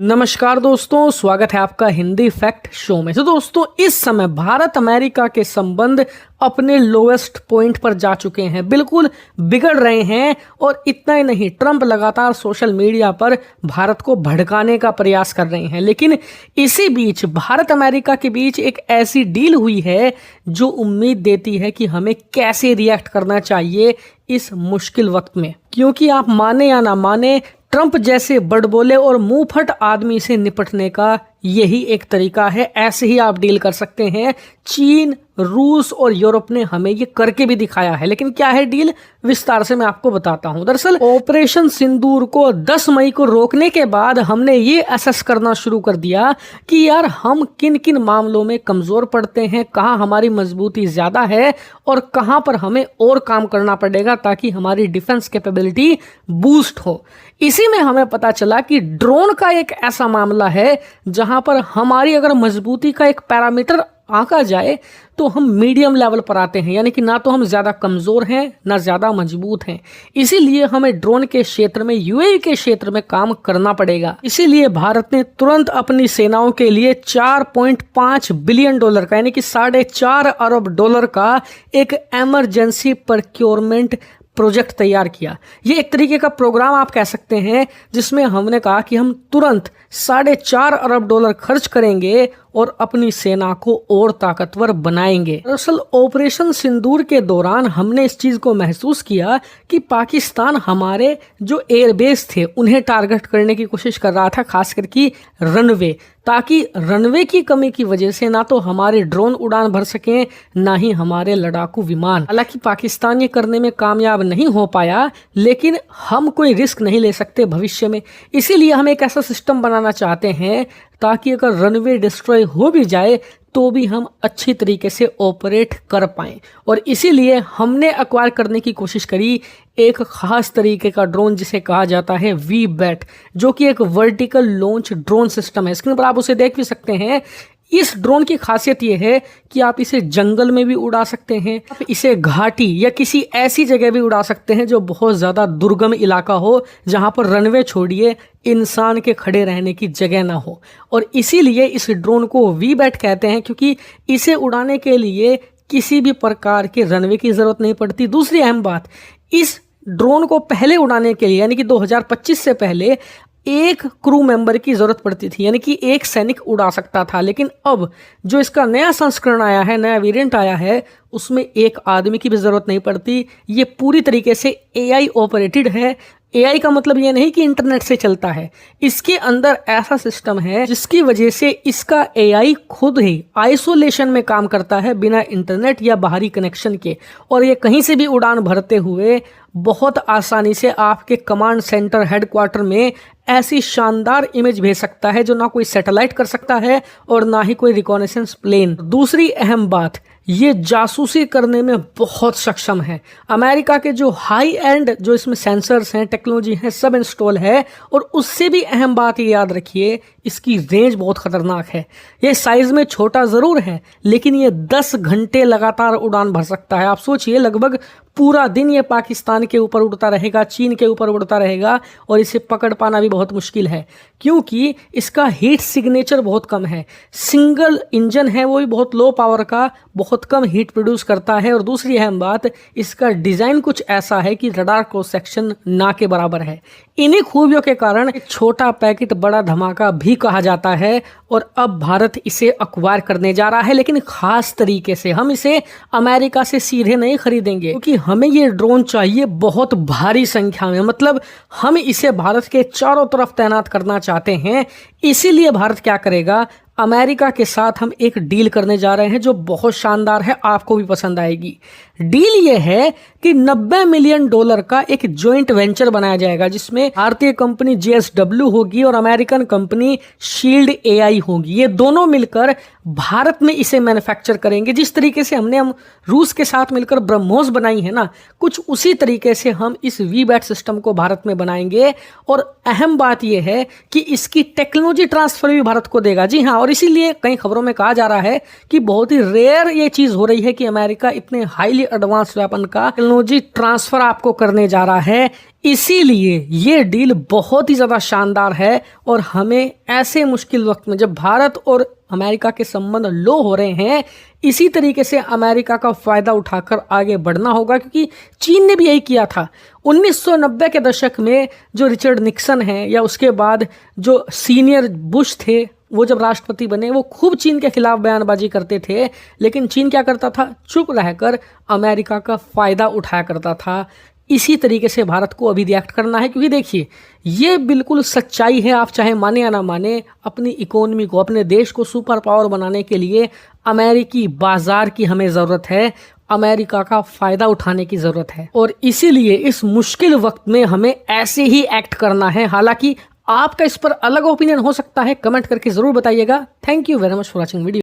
नमस्कार दोस्तों, स्वागत है आपका हिंदी फैक्ट शो में। तो दोस्तों, इस समय भारत अमेरिका के संबंध अपने लोएस्ट पॉइंट पर जा चुके हैं, बिल्कुल बिगड़ रहे हैं। और इतना ही नहीं, ट्रंप लगातार सोशल मीडिया पर भारत को भड़काने का प्रयास कर रहे हैं। लेकिन इसी बीच भारत अमेरिका के बीच एक ऐसी डील हुई है जो उम्मीद देती है कि हमें कैसे रिएक्ट करना चाहिए इस मुश्किल वक्त में। क्योंकि आप माने या ना माने, ट्रंप जैसे बड़बोले और मुंहफट आदमी से निपटने का यही एक तरीका है। ऐसे ही आप डील कर सकते हैं। चीन, रूस और यूरोप ने हमें ये करके भी दिखाया है। लेकिन क्या है डील, विस्तार से मैं आपको बताता हूं। दरअसल ऑपरेशन सिंदूर को 10 मई को रोकने के बाद हमने ये असेस करना शुरू कर दिया कि यार हम किन किन मामलों में कमजोर पड़ते हैं, कहां हमारी मजबूती ज्यादा है और कहां पर हमें और काम करना पड़ेगा ताकि हमारी डिफेंस कैपेबिलिटी बूस्ट हो। इसी में हमें पता चला कि ड्रोन का एक ऐसा मामला है जहां पर हमारी अगर मजबूती का एक पैरामीटर आंका जाए तो हम मीडियम लेवल पर आते हैं, यानी कि ना तो हम ज्यादा कमजोर हैं ना ज्यादा मजबूत हैं। इसीलिए हमें ड्रोन के क्षेत्र में, यूएई के क्षेत्र में काम करना पड़ेगा। इसीलिए भारत ने तुरंत अपनी सेनाओं के लिए $4.5 बिलियन का, यानी कि $4.5 अरब का एक इमरजेंसी प्रोक्योरमेंट प्रोजेक्ट तैयार किया। ये एक तरीके का प्रोग्राम आप कह सकते हैं जिसमें हमने कहा कि हम तुरंत $4.5 अरब खर्च करेंगे और अपनी सेना को और ताकतवर बनाएंगे। दरअसल ऑपरेशन सिंदूर के दौरान हमने इस चीज को महसूस किया कि पाकिस्तान हमारे जो एयरबेस थे उन्हें टारगेट करने की कोशिश कर रहा था, खास करके रनवे, ताकि रनवे की कमी की वजह से ना तो हमारे ड्रोन उड़ान भर सकें ना ही हमारे लड़ाकू विमान। हालांकि पाकिस्तान ये करने में कामयाब नहीं हो पाया, लेकिन हम कोई रिस्क नहीं ले सकते भविष्य में। इसीलिए हम एक ऐसा सिस्टम बनाना चाहते हैं ताकि अगर रनवे डिस्ट्रॉय हो भी जाए तो भी हम अच्छी तरीके से ऑपरेट कर पाएं। और इसीलिए हमने एक्वायर करने की कोशिश करी एक खास तरीके का ड्रोन जिसे कहा जाता है वी-बैट, जो कि एक वर्टिकल लॉन्च ड्रोन सिस्टम है। स्क्रीन पर आप उसे देख भी सकते हैं। इस ड्रोन की खासियत यह है कि आप इसे जंगल में भी उड़ा सकते हैं, आप इसे घाटी या किसी ऐसी जगह भी उड़ा सकते हैं जो बहुत ज़्यादा दुर्गम इलाका हो, जहां पर रनवे छोड़िए इंसान के खड़े रहने की जगह ना हो। और इसीलिए इस ड्रोन को वी-बैट कहते हैं, क्योंकि इसे उड़ाने के लिए किसी भी प्रकार के रनवे की ज़रूरत नहीं पड़ती। दूसरी अहम बात, इस ड्रोन को पहले उड़ाने के लिए, यानी कि 2025 से पहले, एक क्रू मेंबर की जरूरत पड़ती थी, यानी कि एक सैनिक उड़ा सकता था। लेकिन अब जो इसका नया संस्करण आया है, नया वेरिएंट आया है, उसमें एक आदमी की भी जरूरत नहीं पड़ती। ये पूरी तरीके से एआई ऑपरेटेड है। एआई का मतलब ये नहीं कि इंटरनेट से चलता है, इसके अंदर ऐसा सिस्टम है जिसकी वजह से इसका एआई खुद ही आइसोलेशन में काम करता है, बिना इंटरनेट या बाहरी कनेक्शन के। और ये कहीं से भी उड़ान भरते हुए बहुत आसानी से आपके कमांड सेंटर हेडक्वार्टर में ऐसी शानदार इमेज भेज सकता है जो ना कोई सैटेलाइट कर सकता है और ना ही कोई रिकॉनेसेंस प्लेन। दूसरी अहम बात, ये जासूसी करने में बहुत सक्षम है। अमेरिका के जो हाई एंड जो इसमें सेंसर्स हैं, टेक्नोलॉजी है, सब इंस्टॉल है। और उससे भी अहम बात ये याद रखिए, इसकी रेंज बहुत खतरनाक है। ये साइज में छोटा जरूर है, लेकिन ये 10 घंटे लगातार उड़ान भर सकता है। आप सोचिए, लगभग पूरा दिन ये पाकिस्तान के ऊपर उड़ता रहेगा, चीन के ऊपर उड़ता रहेगा, और इसे पकड़ पाना भी बहुत मुश्किल है क्योंकि इसका हीट सिग्नेचर बहुत कम है। सिंगल इंजन है, वो भी बहुत लो पावर का, बहुत कम हीट प्रोड्यूस करता है। और दूसरी अहम बात, इसका डिजाइन कुछ ऐसा है कि रडार क्रॉस सेक्शन ना के बराबर है। इन्हीं खूबियों के कारण एक छोटा पैकेट बड़ा धमाका भी कहा जाता है। और अब भारत इसे एक्वायर करने जा रहा है, लेकिन खास तरीके से हम इसे अमेरिका से सीधे नहीं खरीदेंगे, क्योंकि हमें ये ड्रोन चाहिए बहुत भारी संख्या में। मतलब हम इसे भारत के चारों तरफ तैनात करना चाहते हैं। इसीलिए भारत क्या करेगा, अमेरिका के साथ हम एक डील करने जा रहे हैं जो बहुत शानदार है, आपको भी पसंद आएगी। डील ये है कि $90 मिलियन का एक जॉइंट वेंचर बनाया जाएगा, जिसमें भारतीय कंपनी JSW होगी और अमेरिकन कंपनी शील्ड AI होगी। ये दोनों मिलकर भारत में इसे मैन्युफैक्चर करेंगे। जिस तरीके से हम रूस के साथ मिलकर ब्रह्मोस बनाई है ना, कुछ उसी तरीके से हम इस वी-बैट सिस्टम को भारत में बनाएंगे। और अहम बात यह है कि इसकी टेक्नोलॉजी ट्रांसफर भी भारत को देगा। जी हाँ, और इसीलिए कई खबरों में कहा जा रहा है कि बहुत ही रेयर ये चीज हो रही है कि अमेरिका इतने हाईली एडवांस वेपन का टेक्नोलॉजी ट्रांसफर आपको करने जा रहा है। इसीलिए ये डील बहुत ही ज़्यादा शानदार है और हमें ऐसे मुश्किल वक्त में जब भारत और अमेरिका के संबंध लो हो रहे हैं, इसी तरीके से अमेरिका का फ़ायदा उठाकर आगे बढ़ना होगा, क्योंकि चीन ने भी यही किया था 1990 के दशक में। जो रिचर्ड निक्सन है या उसके बाद जो सीनियर बुश थे, वो जब राष्ट्रपति बने, वो खूब चीन के खिलाफ बयानबाजी करते थे, लेकिन चीन क्या करता था, चुप रहकर अमेरिका का फ़ायदा उठाया करता था। इसी तरीके से भारत को अभी रिएक्ट करना है, क्योंकि देखिए ये बिल्कुल सच्चाई है, आप चाहे माने या ना माने। अपनी इकोनॉमी को, अपने देश को सुपर पावर बनाने के लिए अमेरिकी बाजार की हमें ज़रूरत है, अमेरिका का फ़ायदा उठाने की ज़रूरत है। और इसीलिए इस मुश्किल वक्त में हमें ऐसे ही एक्ट करना है। हालांकि आपका इस पर अलग ओपिनियन हो सकता है, कमेंट करके ज़रूर बताइएगा। Thank you very much for watching video.